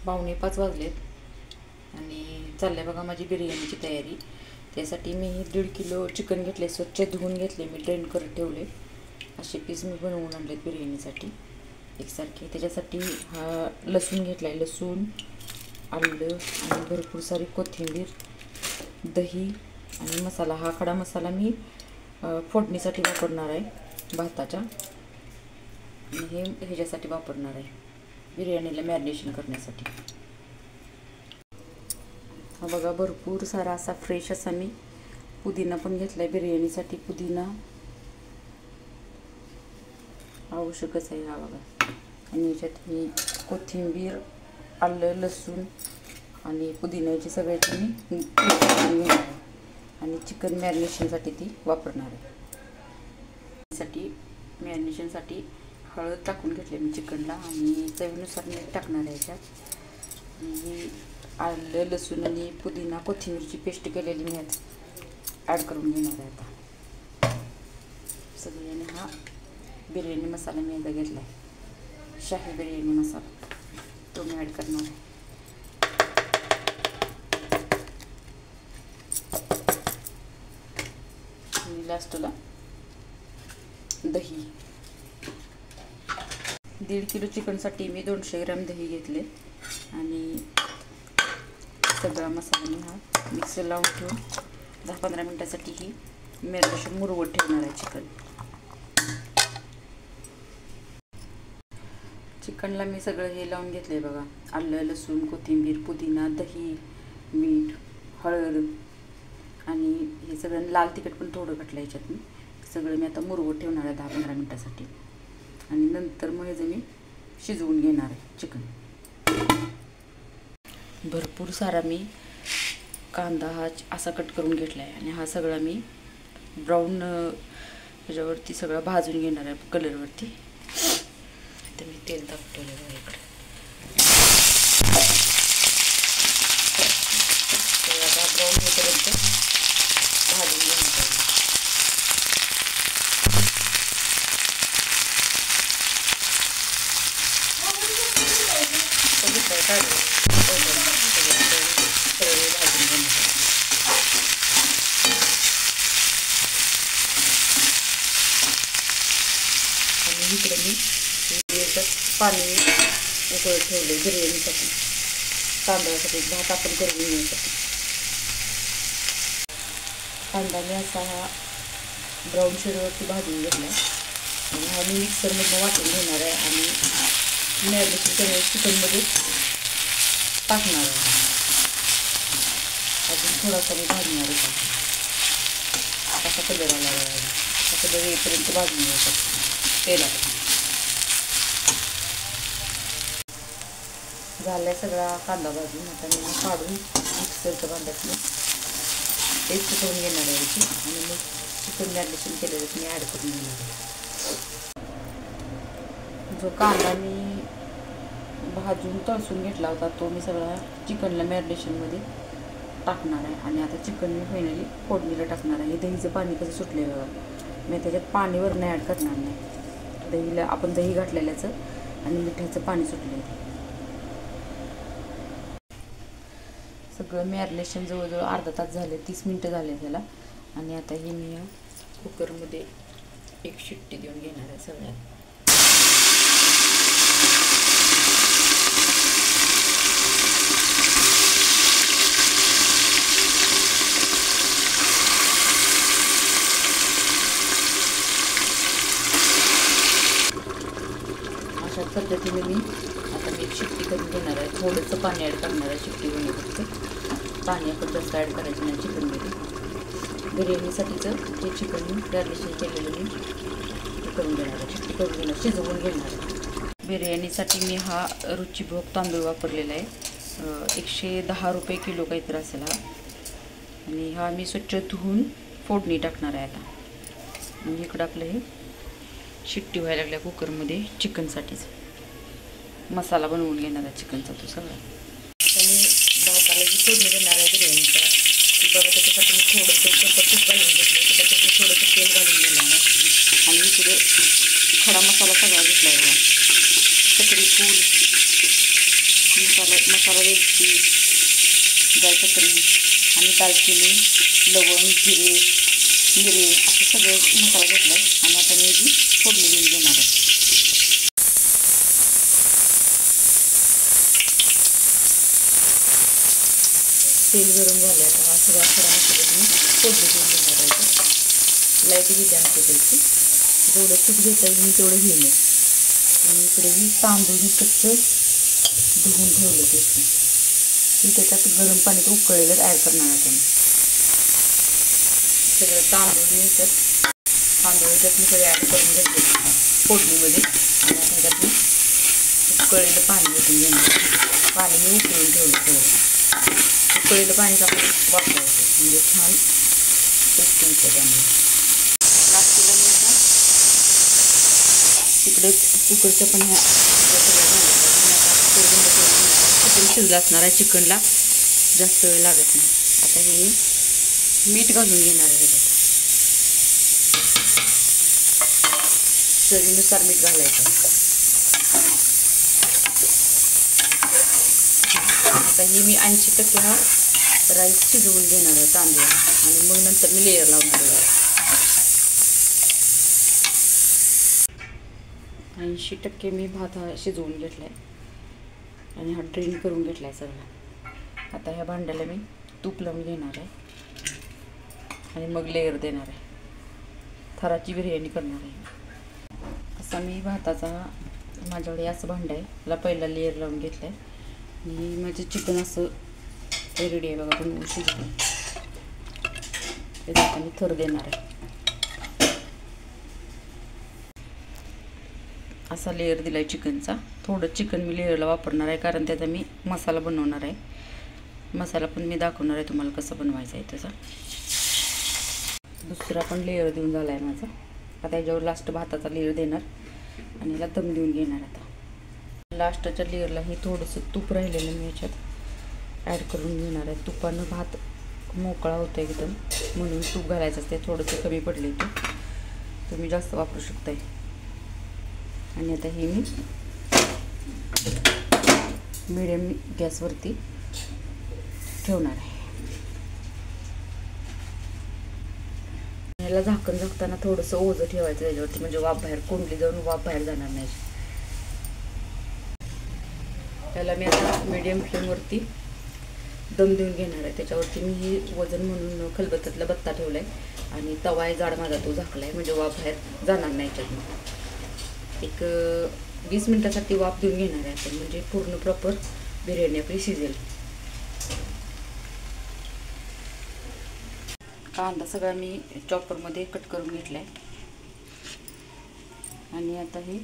5:45 वाजलेत आणि चाललंय बघा माझी बिर्याणीची तयारी। त्यासाठी मी 1.5 किलो चिकन घेतले, स्वच्छ धुवून घेतले, मी ड्रेन करत ठेवले। असे पीस मी बनवून आणलेत बिर्याणीसाठी एकसारखे। त्याच्यासाठी हा लसूण घेतलाय, लसूण, आलं आणि भरपूर सारी कोथिंबीर, दही आणि मसाला। हा खडा मसाला मी फोडणीसाठी वापरणार आहे भाताच्या, आणि हे ह्याच्यासाठी वापरणार आहे बिर्याणीला मॅरिनेशन करण्यासाठी। हा बघा भरपूर सारा असा फ्रेश असा मी पुदिना पण घेतलाय बिर्याणीसाठी। पुदिना आवश्यकच आहे हा बघा। आणि याच्यात मी कोथिंबीर, आलं, लसूण आणि पुदिन्याची सगळ्याची मी घेणार आहे आणि चिकन मॅरिनेशनसाठी ती वापरणार आहे। साठी मॅरिनेशनसाठी हळद टाकून घेतले मी चिकनला आणि चवीनुसार मीठ टाकणार आहे याच्यात। आणि आलं, लसूण आणि पुदिना, कोथिंबीरची पेस्ट केलेली मी यात ॲड करून घेणार आहे आता सगळ्यांनी। हा बिर्याणी मसाला मी याचा घेतला आहे, शाही बिर्याणी मसाला, तो मी ॲड करणार आहे। आणि लास्टला दही। 1.5 किलो चिकनसाठी मी 200 ग्रॅम दही घेतले आणि सगळा मसाला मी हा मिक्सर लावून ठेवून 10-15 मिनिटासाठी ही मॅरिनेशन मुरवत ठेवणार आहे चिकन। चिकनला मी सगळं हे लावून घेतले बघा, आलं, लसूण, कोथिंबीर, पुदिना, दही, मीठ, हळद आणि हे सगळं लाल तिखट पण थोडं घातलं याच्यात मी। सगळं मी आता मुरवत ठेवणार आहे 10-15 मिनिटासाठी आणि नंतर मग हे मी शिजवून घेणार आहे चिकन। भरपूर सारा मी कांदा हा असा कट करून घेतला आहे आणि हा सगळा मी ब्राऊन ह्याच्यावरती सगळा भाजून घेणार आहे कलरवरती। तर मी तेल टाकलेलं आहे इकडे, तर आता ब्राऊन होईपर्यंत भाजून घेणार आहे। आणि इकडे मी याच्यात पाणी उकळत ठेवले बिर्याणीसाठी, तांदळासाठी, भात आपण करून घेण्यासाठी। कांदा मी असा हा ब्राऊन शेडवरती भाजून घेतला आणि हा मी मिक्सरमधून वाटून घेणार आहे आणि मॅरिनेशन सगळं चिकनमध्ये टाकणार आहे। अजून थोडासा मी भाजणार आहे, असा कलर आला आहे, असा कलर येईपर्यंत भाजून घ्यायचा तेलात। झालाय सगळा कांदा भाजून, आता मी काढून मिक्सरच्या भांड्यातून पेस्ट करून घेणार आहे याची आणि मग चिकन मॅरिनेशन केलेलं मी ॲड करून घेणार आहे। जो कांदा मी भाजून तळसून घेतला होता तो मी सगळा चिकनला मॅरिनेशनमध्ये टाकणार आहे आणि आता चिकन मी फायनली फोडणीला टाकणार आहे। दहीचं पाणी कसं सुटलं आहे बघा, मी त्याच्यात पाणी वरून ॲड करणार नाही। दहीला आपण दही घातलेल्याचं आणि मिठाचं पाणी सुटलं आहे। सगळं मॅरिनेशन जवळजवळ अर्धा तास झाले, 30 मिनटं झाले त्याला। आणि आता हे मी कुकरमध्ये एक शिट्टी देऊन घेणार आहे सगळ्यात। अशा पद्धतीने मी आता एक शिट्टी करून घेणार आहे, थोडंसं पाणी ॲड करणार आहे शिट्टी होण्यापुरतं। पाणी आपण जास्त ॲड करायचं नाही चिकनमध्ये। बिर्याणीसाठीचं जे चिकन मॅरिनेशन केलेलं मी हे करून घेणार आहे, शिट्टी करून घेणार, शिजवून घेणार आहे। बिर्याणीसाठी मी हा रुचीभोग तांदूळ वापरलेला आहे, 110 रुपये किलो काहीतरी असेल हा। आणि हा मी स्वच्छ धुवून फोडणी टाकणार आहे आता। आणि इकडं आपलं हे शिट्टी व्हायला लागल्या कुकरमध्ये चिकनसाठीच मसाला बनवून घेणार आहे चिकनचा तो सगळा। आता मी भाताला जी फोडणी देणार आहे बिर्याणीचा ती बघा, त्याच्यासाठी मी थोडंसं तूप घालून घेतलं, त्याच्यासाठी मी थोडंसं तेल घालून घेणार आहे आणि इकडे खडा मसाला सगळा घेतला आहे बघा, चक्री फूल, मसाला वेलची, जायपत्री आणि दालचिनी, लवंग, जिरे, मिरे असं सगळं मसाला घेतला आहे. आणि आता मी याची फोडणी देऊन घेणार आहे. तेल गरम झाले. आता हा सगळा खडा मसाला मी फोडणी देऊन घेणार आहे. लाईट घेते आमच्या त्याची, जेवढं तूप घेता येईल मी तेवढं घेईन. आणि इकडे ही तांदूळ मी कच्च धुवून ठेवलं ते मी त्याच्यात गरम पाण्यात उकळलेलं ॲड करणार आहे. सगळं तांदूळ मी याच्यात मी सगळे ॲड करून घेतले फोडणीमध्ये. आणि त्याच्यात मी उकळलेलं पाणी ओतून घेणार. पाणी मी उकळून ठेवलं सगळं. उकळलेलं पाणीच आपण वापरायचं म्हणजे छान टेस्टी होतं. त्यामुळे लास्टला मी आता तिकडे कुकरचं पण ह्या सगळ्या झालं. मी आता बंद करून घेणार. चिकन शिजलं असणार आहे. चिकनला जास्त वेळ लागत नाही. आता हे मी मीठ घालून घेणार आहे. ह्याच्यात चवीनुसार मीठ घालायचं. आता ही मी 80% हा राईस शिजवून घेणार आहे तांदूळ. आणि मग नंतर मी लेयर लावणार आहे. 80% मी भात हा शिजवून घेतला आहे. आणि हा ड्रेन करून घेतला आहे सगळा. आता ह्या भांड्याला मी तूप लावून घेणार आहे. आणि मग लेयर देणार आहे. थराची बिर्याणी करणार आहे. असा मी भाताचा माझ्याकडे असं भांडं आहे. त्याला पहिला लेयर लावून घेतलं आहे. आणि माझं चिकन असं रेडी आहे बघा. पण शिजलं त्याच्यात मी थर देणार आहे. असा लेयर दिला आहे चिकनचा. थोडं चिकन मी लेयरला वापरणार आहे कारण त्याचा मी मसाला बनवणार आहे. मसाला पण मी दाखवणार आहे तुम्हाला कसं बनवायचं आहे त्याचा. दुसरा पण लेयर देऊन झाला आहे माझा. आता याच्यावर लास्ट भाताचा लेयर देणार आणि याला दम देऊन घेणार. आता लास्टच्या लेयरला हे थोडंसं तूप राहिलेलं मी याच्यात ॲड करून घेणार आहे. तुपानं भात मोकळा होतो एकदम, म्हणून तूप घालायचं असते. थोडंसं कमी पडले ते तुम्ही जास्त वापरू शकताय. आणि आता हे मी मिडियम गॅसवरती ठेवणार आहे. याला झाकण झाकताना थोडंसं ओझं ठेवायचं त्याच्यावरती, म्हणजे वाफ बाहेर कोंडली जाऊन वाफ बाहेर जाणार नाही. त्याला मी आता मीडियम फ्लेमवरती दम देऊन घेणार आहे. त्याच्यावरती मी ही वजन म्हणून खलबत्त्यातला बत्ता ठेवला आहे. आणि तवा आहे जाड माझा, तो झाकला आहे म्हणजे वाफ बाहेर जाणार नाही याच्यातून. एक 20 मिनटासाठी वाफ देऊन घेणार आहे आपण, म्हणजे पूर्ण प्रॉपर बिर्याणी आपली शिजेल. कांदा सगळा मी चॉपरमध्ये कट करून घेतला आहे. आणि आता हे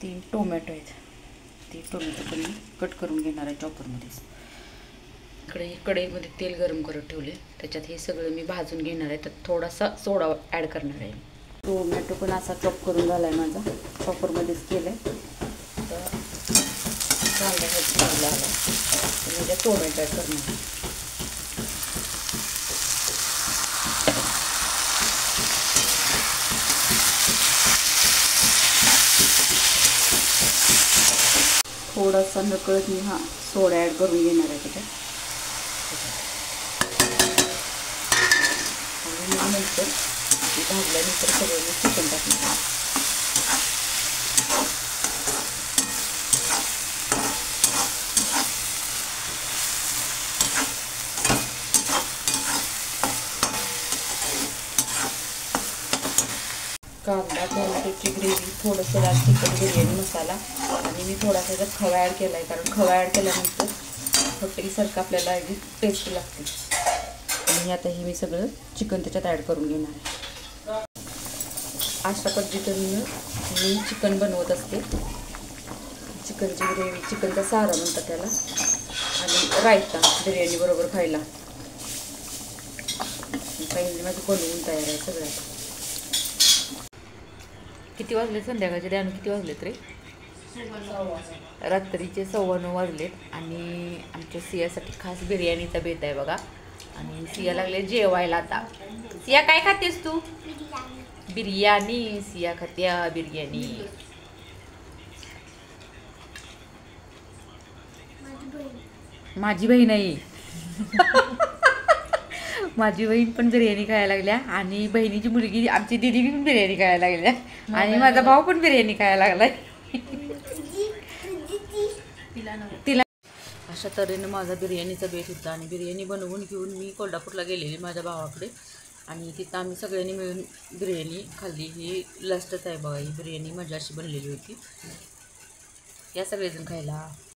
3 टोमॅटो आहेत. ते टोमॅटो पण मी कट करून घेणार आहे चॉपरमध्ये. इकडे कढईमध्ये तेल गरम करत ठेवले. त्याच्यात हे सगळं मी भाजून घेणार आहे. त्यात थोडासा सोडा ॲड करणार आहे. टोमॅटो पण असा चॉप करून झाला आहे माझा. चॉपरमध्येच केलं आहे. तर कांदा भाजला आला म्हणजे टोमॅटो ॲड करणार आहे. थोडासा नकळत मी हा सोडा ॲड करून घेणार आहे त्याच्यात. आणि मग नंतर भाजल्यानंतर सगळं मी चिकन टाकणार. कांदा टोमॅटोची ग्रेव्ही, थोडंसं लाल चिकन बिर्याणी मसाला आणि मी थोडासा त्याच्यात खवा ॲड केला आहे कारण खवा ॲड केल्यानंतर हॉटेलसारखं आपल्याला अगदी टेस्ट लागते. आणि आता हे मी सगळं चिकन त्याच्यात ॲड करून घेणार आहे. अशा पद्धतीनं मी चिकन बनवत असते. चिकनची ग्रेव्ही, चिकनचा सारा म्हणतात त्याला. आणि रायता बिर्याणी बरोबर खायला. काही माझं बनवून तयार आहे सगळं. किती वाजले संध्याकाळचे? द्यान किती वाजलेत रे? रात्रीचे 9:15 वाजलेत. आणि आमच्या सियासाठी खास बिर्याणीचा बेत आहे बघा. आणि सिया लागले जेवायला. आता सिया काय खातेस तू? बिर्याणी. सिया खात्या बिर्याणी. माझी बहीण आहे. माझी बहीण पण बिर्याणी खायला लागल्या आणि बहिणीची मुलगी आमची दिदी पण बिर्याणी खायला लागल्या आणि माझा भाऊ पण बिर्याणी खायला लागलाय. तिला अशा तऱ्हेनं माझा बिर्याणीचा बेत होता आणि बिर्याणी बनवून घेऊन मी कोल्हापूरला गेलेली माझ्या भावाकडे आणि तिथं आम्ही सगळ्यांनी मिळून बिर्याणी खाल्ली. ही लास्टच आहे बघा, ही बिर्याणी माझी अशी बनलेली होती. या सगळेजण खायला.